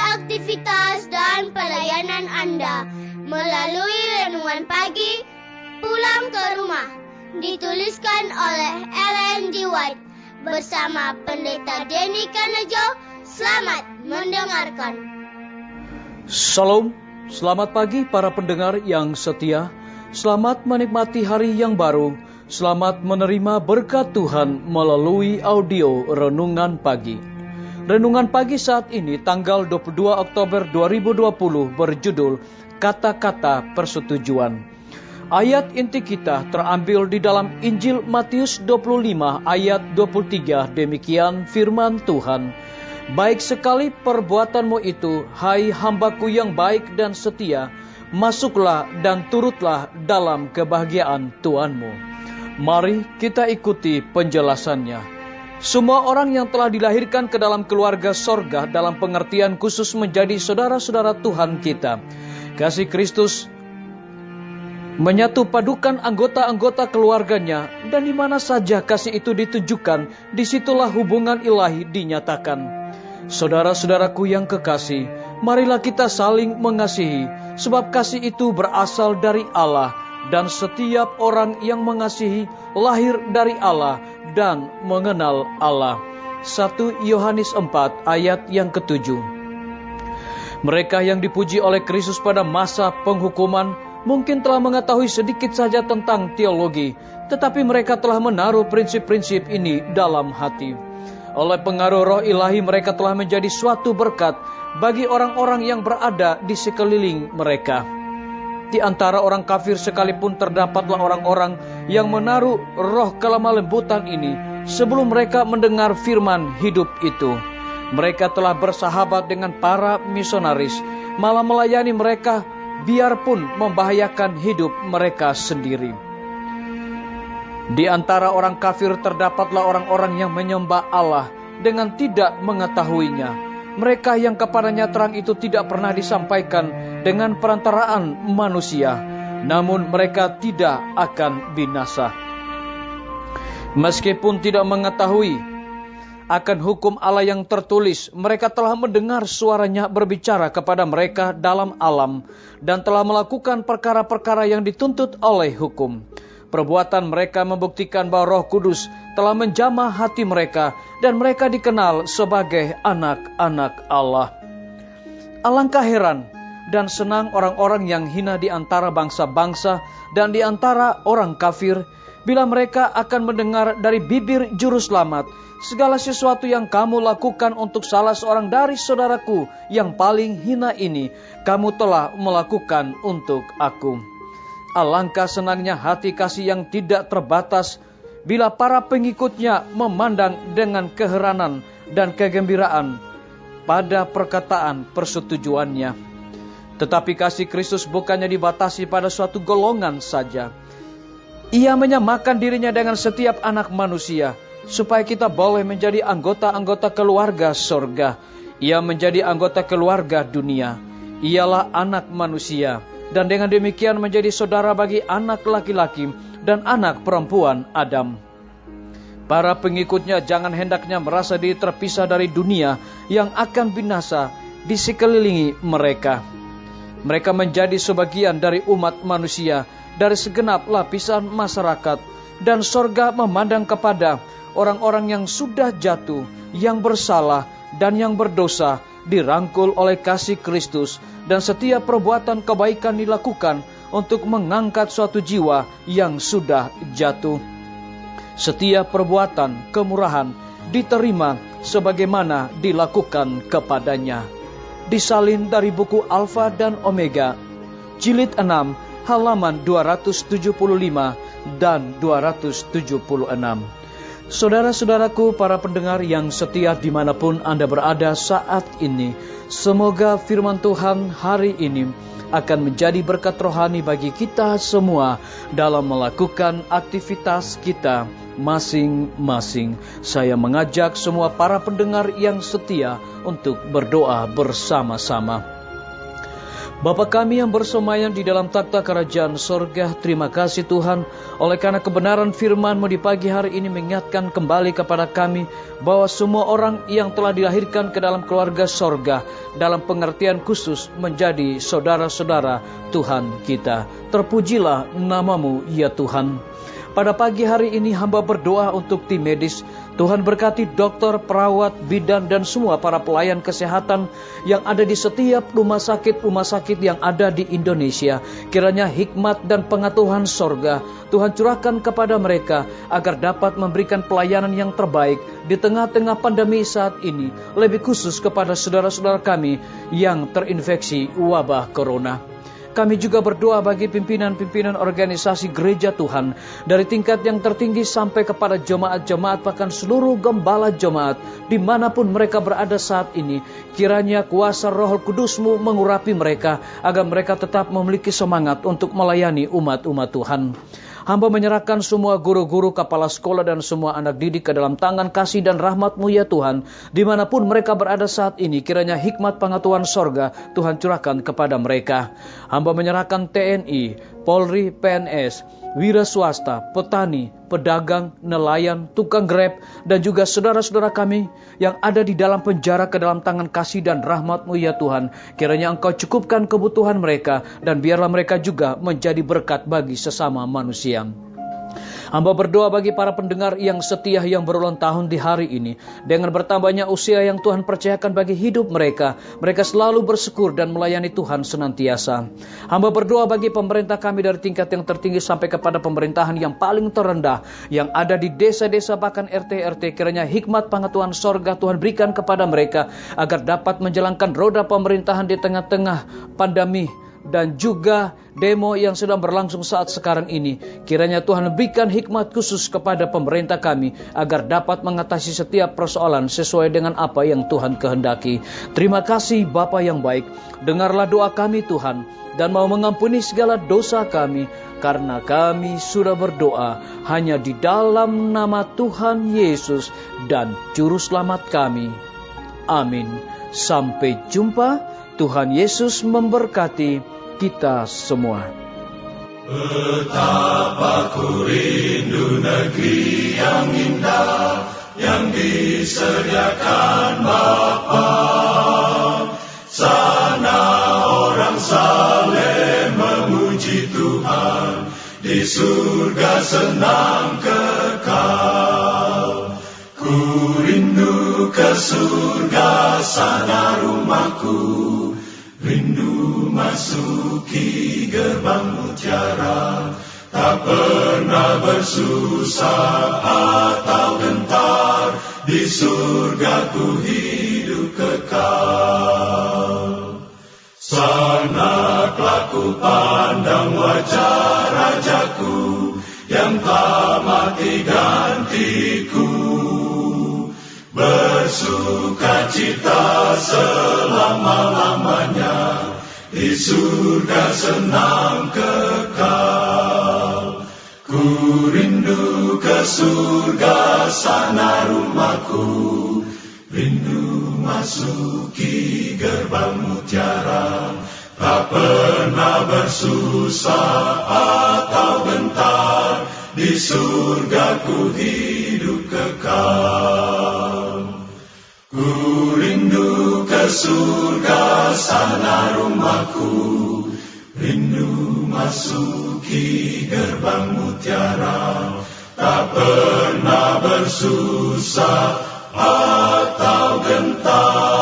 aktivitas dan pelayanan Anda melalui Renungan Pagi Pulang ke Rumah, dituliskan oleh Ellen G. White bersama Pendeta Denny Kanejo. Selamat mendengarkan. Salam, selamat pagi para pendengar yang setia. Selamat menikmati hari yang baru. Selamat menerima berkat Tuhan melalui audio Renungan Pagi. Renungan Pagi saat ini tanggal 22 Oktober 2020 berjudul Kata-kata Persetujuan. Ayat inti kita terambil di dalam Injil Matius 25 ayat 23. Demikian firman Tuhan. Baik sekali perbuatanmu itu, hai hambaku yang baik dan setia, masuklah dan turutlah dalam kebahagiaan Tuhanmu. Mari kita ikuti penjelasannya. Semua orang yang telah dilahirkan ke dalam keluarga sorga dalam pengertian khusus menjadi saudara-saudara Tuhan kita. Kasih Kristus menyatu padukan anggota-anggota keluarganya, dan di mana saja kasih itu ditujukan, disitulah hubungan ilahi dinyatakan. Saudara-saudaraku yang kekasih, marilah kita saling mengasihi, sebab kasih itu berasal dari Allah, dan setiap orang yang mengasihi lahir dari Allah dan mengenal Allah. 1 Yohanes 4 ayat yang ke-7. Mereka yang dipuji oleh Kristus pada masa penghukuman mungkin telah mengetahui sedikit saja tentang teologi, tetapi mereka telah menaruh prinsip-prinsip ini dalam hati. Oleh pengaruh roh ilahi mereka telah menjadi suatu berkat bagi orang-orang yang berada di sekeliling mereka. Di antara orang kafir sekalipun terdapatlah orang-orang yang menaruh roh kelemah lembutan ini sebelum mereka mendengar firman hidup itu. Mereka telah bersahabat dengan para misionaris, malah melayani mereka biarpun membahayakan hidup mereka sendiri. Di antara orang kafir terdapatlah orang-orang yang menyembah Allah dengan tidak mengetahuinya. Mereka yang kepadanya terang itu tidak pernah disampaikan dengan perantaraan manusia, namun mereka tidak akan binasa. Meskipun tidak mengetahui akan hukum Allah yang tertulis, mereka telah mendengar suaranya berbicara kepada mereka dalam alam, dan telah melakukan perkara-perkara yang dituntut oleh hukum. Perbuatan mereka membuktikan bahwa Roh Kudus telah menjamah hati mereka, dan mereka dikenal sebagai anak-anak Allah. Alangkah heran dan senang orang-orang yang hina di antara bangsa-bangsa dan di antara orang kafir, bila mereka akan mendengar dari bibir juru selamat, segala sesuatu yang kamu lakukan untuk salah seorang dari saudaraku yang paling hina ini, kamu telah melakukan untuk aku. Alangkah senangnya hati kasih yang tidak terbatas bila para pengikutnya memandang dengan keheranan dan kegembiraan pada perkataan persetujuannya. Tetapi kasih Kristus bukannya dibatasi pada suatu golongan saja. Ia menyamakan dirinya dengan setiap anak manusia, supaya kita boleh menjadi anggota-anggota keluarga sorga. Ia menjadi anggota keluarga dunia. Ialah anak manusia, dan dengan demikian menjadi saudara bagi anak laki-laki dan anak perempuan Adam. Para pengikutnya jangan hendaknya merasa diri terpisah dari dunia yang akan binasa di sekelilingi mereka. Mereka menjadi sebagian dari umat manusia, dari segenap lapisan masyarakat, dan sorga memandang kepada orang-orang yang sudah jatuh, yang bersalah, dan yang berdosa, dirangkul oleh kasih Kristus, dan setiap perbuatan kebaikan dilakukan untuk mengangkat suatu jiwa yang sudah jatuh. Setiap perbuatan kemurahan diterima sebagaimana dilakukan kepadanya. Disalin dari buku Alfa dan Omega, jilid 6, halaman 275 dan 276. Saudara-saudaraku, para pendengar yang setia dimanapun Anda berada saat ini, semoga firman Tuhan hari ini akan menjadi berkat rohani bagi kita semua dalam melakukan aktivitas kita masing-masing. Saya mengajak semua para pendengar yang setia untuk berdoa bersama-sama. Bapa kami yang bersemayam di dalam takhta kerajaan sorga, terima kasih Tuhan, oleh karena kebenaran firman-Mu di pagi hari ini mengingatkan kembali kepada kami bahwa semua orang yang telah dilahirkan ke dalam keluarga sorga, dalam pengertian khusus menjadi saudara-saudara Tuhan kita. Terpujilah nama-Mu ya Tuhan. Pada pagi hari ini hamba berdoa untuk tim medis. Tuhan berkati dokter, perawat, bidan, dan semua para pelayan kesehatan yang ada di setiap rumah sakit yang ada di Indonesia. Kiranya hikmat dan pengetahuan sorga Tuhan curahkan kepada mereka agar dapat memberikan pelayanan yang terbaik di tengah-tengah pandemi saat ini, lebih khusus kepada saudara-saudara kami yang terinfeksi wabah corona. Kami juga berdoa bagi pimpinan-pimpinan organisasi gereja Tuhan, dari tingkat yang tertinggi sampai kepada jemaat-jemaat, bahkan seluruh gembala jemaat, dimanapun mereka berada saat ini. Kiranya kuasa Roh Kudus-Mu mengurapi mereka, agar mereka tetap memiliki semangat untuk melayani umat-umat Tuhan. Hamba menyerahkan semua guru-guru, kepala sekolah, dan semua anak didik ke dalam tangan kasih dan rahmat-Mu ya Tuhan. Dimanapun mereka berada saat ini, kiranya hikmat pengetahuan sorga Tuhan curahkan kepada mereka. Hamba menyerahkan TNI, Polri, PNS, wira swasta, petani, pedagang, nelayan, tukang grab, dan juga saudara-saudara kami yang ada di dalam penjara ke dalam tangan kasih dan rahmat-Mu ya Tuhan. Kiranya Engkau cukupkan kebutuhan mereka, dan biarlah mereka juga menjadi berkat bagi sesama manusia. Hamba berdoa bagi para pendengar yang setia yang berulang tahun di hari ini. Dengan bertambahnya usia yang Tuhan percayakan bagi hidup mereka, mereka selalu bersyukur dan melayani Tuhan senantiasa. Hamba berdoa bagi pemerintah kami dari tingkat yang tertinggi sampai kepada pemerintahan yang paling terendah, yang ada di desa-desa bahkan RT-RT. Kiranya hikmat pengetahuan sorga Tuhan berikan kepada mereka, agar dapat menjalankan roda pemerintahan di tengah-tengah pandemi dan juga demo yang sedang berlangsung saat sekarang ini. Kiranya Tuhan berikan hikmat khusus kepada pemerintah kami, agar dapat mengatasi setiap persoalan sesuai dengan apa yang Tuhan kehendaki. Terima kasih Bapa yang baik. Dengarlah doa kami Tuhan, dan mau mengampuni segala dosa kami, karena kami sudah berdoa hanya di dalam nama Tuhan Yesus dan Juru Selamat kami. Amin. Sampai jumpa. Tuhan Yesus memberkati kita semua. Betapa ku rindu negeri yang indah yang disediakan Bapa. Sana orang saleh memuji Tuhan, di surga senang kekal. Ku rindu ke surga, sana rumahku. Rindu masuki gerbang mutiara, tak pernah bersusah atau gentar, di surga ku hidup kekal. Sana kelak ku pandang wajah Rajaku, yang tak mati gantiku. Bersukacita selama-lamanya, di surga senang kekal. Ku rindu ke surga, sana rumahku. Rindu masuki gerbang mutiara, tak pernah bersusah atau gentar, di surga ku hidup kekal. Ku rindu ke surga, sana rumahku. Rindu masuki gerbang mutiara, tak pernah bersusah atau gentar.